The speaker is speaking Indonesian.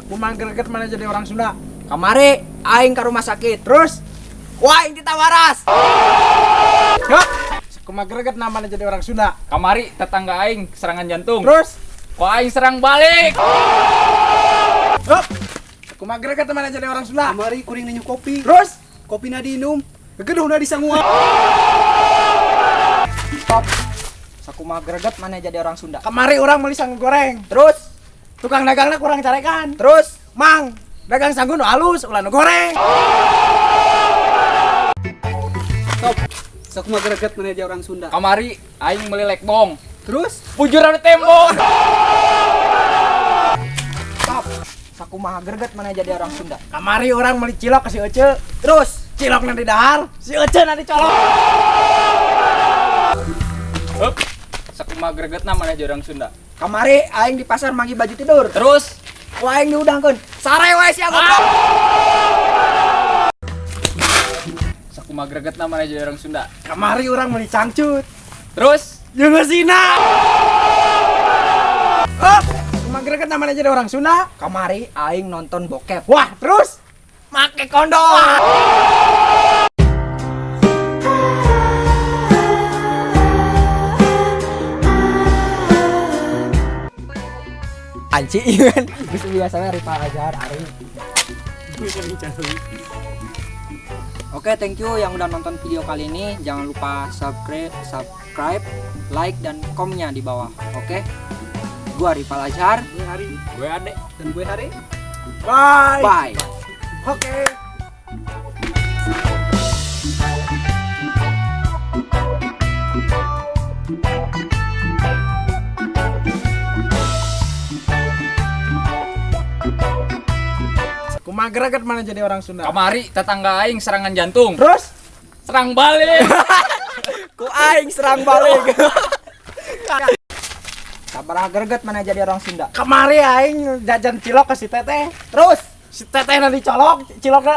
Kumang greget mana jadi orang Sunda. Kamari aing ke rumah sakit. Terus, Wah, inti tawaras. yuk. Kumang greget namanya jadi orang Sunda. Kamari tetangga aing serangan jantung. Terus, Kok aing serang balik? yuk. Kumang greget mana jadi orang Sunda. Kamari kuring ninyu kopi. Terus, Kopi na diinum. Gegeduh na disangua. Stop. Sakumaha greget mana jadi orang Sunda. kemari orang beli sanggup goreng. Terus, Tukang dagangnya kurang carekan. terus Mang, dagang sanggup nu halus, ulah nu goreng. Stop. Sakumaha greget mana jadi orang Sunda. Kamari aing melilek bong. Terus Bujur ada tembok. stop. Sakumaha greget mana jadi orang Sunda. Kamari orang beli cilok ke si Ece. Terus, Cilok nanti dahar, si Ece nanti colok. Hup. Sakumaha gregetna mana jadi orang Sunda. kamari aing di pasar manggi baju tidur. Terus Wah, aing diudangkeun. Sare wae sia goblok. sakumaha gregetna mana jadi orang Sunda. Kamari orang beli cangcut. Terus Jeung ngeusina. Oh, kumang greget namanya jadi orang Sunda. Kamari aing nonton bokep. Wah, terus Make kondom. Anci kan biasanya Rifa Azhar Ari. Oke, thank you yang udah nonton video kali ini. Jangan lupa subscribe, like dan komennya di bawah. Oke. Gua Rifa Azhar. gue Hari gue adek. dan gue Hari. bye. Bye. Oke. Kumang greget mana jadi orang Sunda. Kamari tetangga aing serangan jantung. Terus, Serang balik. Ku aing serang balik. Sabaraha greget mana jadi orang Sunda. kemari aing jajan cilok ke si Teteh. Terus Si Teteh nanti colok, ciloknya